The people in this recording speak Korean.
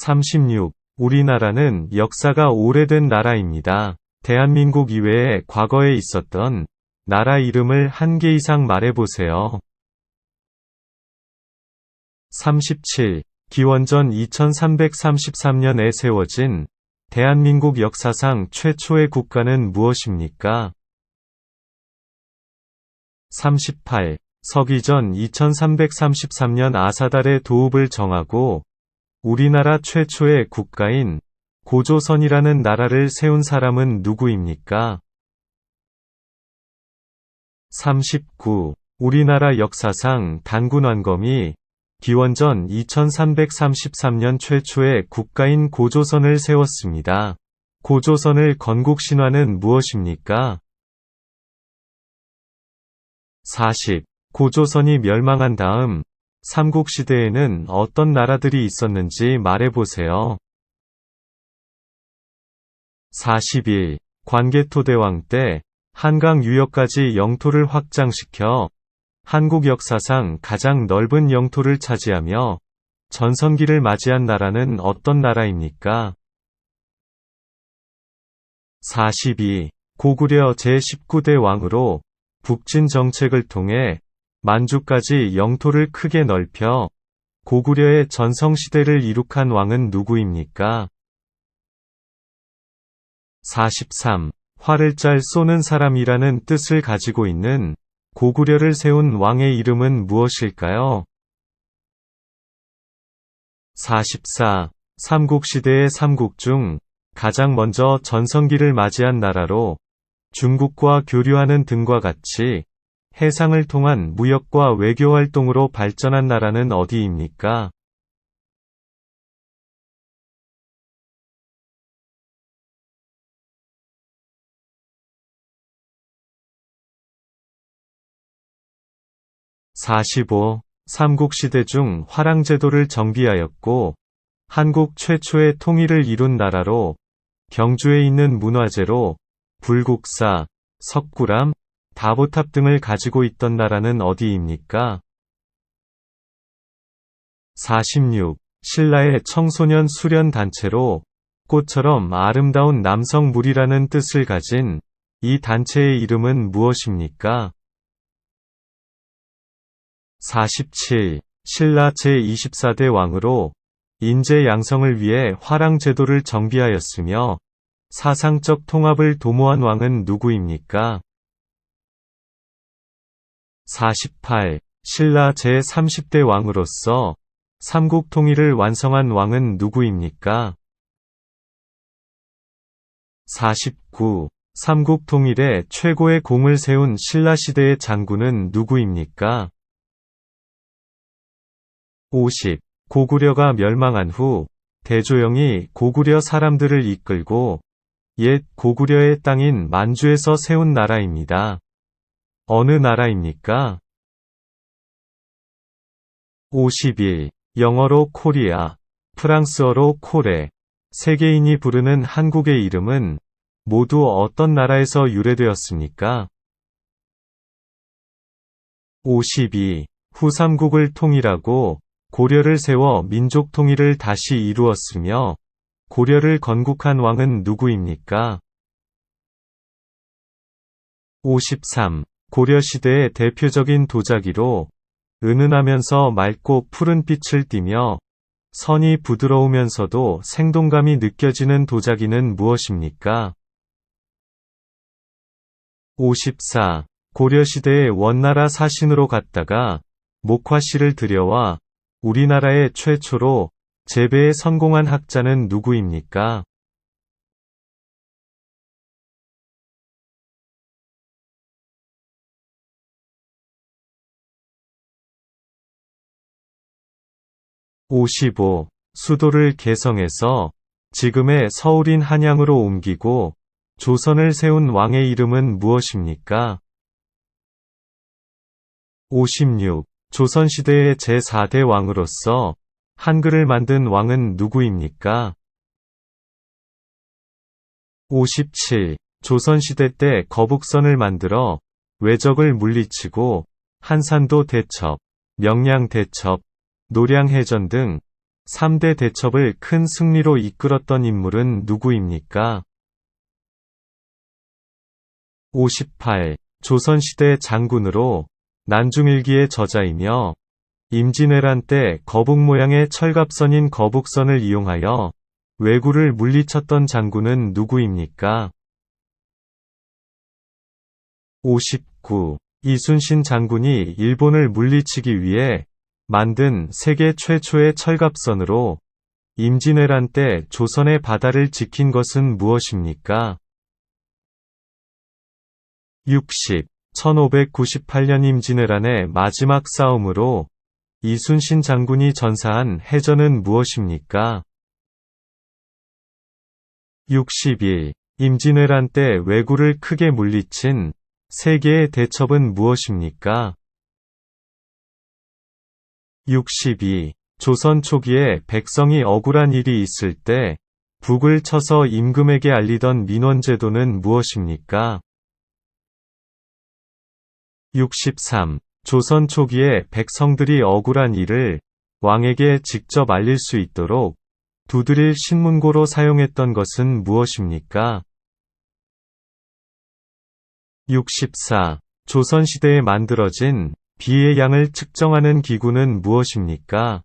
36. 우리나라는 역사가 오래된 나라입니다. 대한민국 이외에 과거에 있었던 나라 이름을 한 개 이상 말해보세요. 37. 기원전 2333년에 세워진 대한민국 역사상 최초의 국가는 무엇입니까? 38. 서기전 2333년 아사달의 도읍을 정하고 우리나라 최초의 국가인 고조선이라는 나라를 세운 사람은 누구입니까? 39. 우리나라 역사상 단군왕검이 기원전 2333년 최초의 국가인 고조선을 세웠습니다. 고조선을 건국 신화는 무엇입니까? 40. 고조선이 멸망한 다음 삼국시대에는 어떤 나라들이 있었는지 말해보세요. 41. 관개토대왕 때 한강 유역까지 영토를 확장시켜 한국 역사상 가장 넓은 영토를 차지하며 전성기를 맞이한 나라는 어떤 나라입니까? 42. 고구려 제19대 왕으로 북진 정책을 통해 만주까지 영토를 크게 넓혀 고구려의 전성시대를 이룩한 왕은 누구입니까? 43. 활을 잘 쏘는 사람이라는 뜻을 가지고 있는 고구려를 세운 왕의 이름은 무엇일까요? 44. 삼국시대의 삼국 중 가장 먼저 전성기를 맞이한 나라로 중국과 교류하는 등과 같이 해상을 통한 무역과 외교 활동으로 발전한 나라는 어디입니까? 45. 삼국시대 중 화랑제도를 정비하였고 한국 최초의 통일을 이룬 나라로 경주에 있는 문화재로 불국사, 석굴암, 다보탑 등을 가지고 있던 나라는 어디입니까? 46. 신라의 청소년 수련 단체로 꽃처럼 아름다운 남성 무리라는 뜻을 가진 이 단체의 이름은 무엇입니까? 47. 신라 제24대 왕으로 인재 양성을 위해 화랑제도를 정비하였으며 사상적 통합을 도모한 왕은 누구입니까? 48. 신라 제30대 왕으로서 삼국 통일을 완성한 왕은 누구입니까? 49. 삼국 통일에 최고의 공을 세운 신라시대의 장군은 누구입니까? 50. 고구려가 멸망한 후 대조영이 고구려 사람들을 이끌고 옛 고구려의 땅인 만주에서 세운 나라입니다. 어느 나라입니까? 51. 영어로 코리아, 프랑스어로 코레, 세계인이 부르는 한국의 이름은 모두 어떤 나라에서 유래되었습니까? 52. 후삼국을 통일하고 고려를 세워 민족 통일을 다시 이루었으며 고려를 건국한 왕은 누구입니까? 53. 고려시대의 대표적인 도자기로 은은하면서 맑고 푸른 빛을 띠며 선이 부드러우면서도 생동감이 느껴지는 도자기는 무엇입니까? 54. 고려시대의 원나라 사신으로 갔다가 목화씨를 들여와 우리나라의 최초로 재배에 성공한 학자는 누구입니까? 55. 수도를 개성해서 지금의 서울인 한양으로 옮기고 조선을 세운 왕의 이름은 무엇입니까? 56. 조선시대의 제4대 왕으로서 한글을 만든 왕은 누구입니까? 57. 조선시대 때 거북선을 만들어 외적을 물리치고 한산도 대첩, 명량 대첩, 노량해전 등 3대 대첩을 큰 승리로 이끌었던 인물은 누구입니까? 58. 조선시대 장군으로 난중일기의 저자이며 임진왜란 때 거북 모양의 철갑선인 거북선을 이용하여 왜구를 물리쳤던 장군은 누구입니까? 59. 이순신 장군이 일본을 물리치기 위해 만든 세계 최초의 철갑선으로 임진왜란 때 조선의 바다를 지킨 것은 무엇입니까? 60. 1598년 임진왜란의 마지막 싸움으로 이순신 장군이 전사한 해전은 무엇입니까? 61. 임진왜란 때 왜구를 크게 물리친 세 개의 대첩은 무엇입니까? 62. 조선 초기에 백성이 억울한 일이 있을 때 북을 쳐서 임금에게 알리던 민원제도는 무엇입니까? 63. 조선 초기에 백성들이 억울한 일을 왕에게 직접 알릴 수 있도록 두드릴 신문고로 사용했던 것은 무엇입니까? 64. 조선시대에 만들어진 비의 양을 측정하는 기구는 무엇입니까?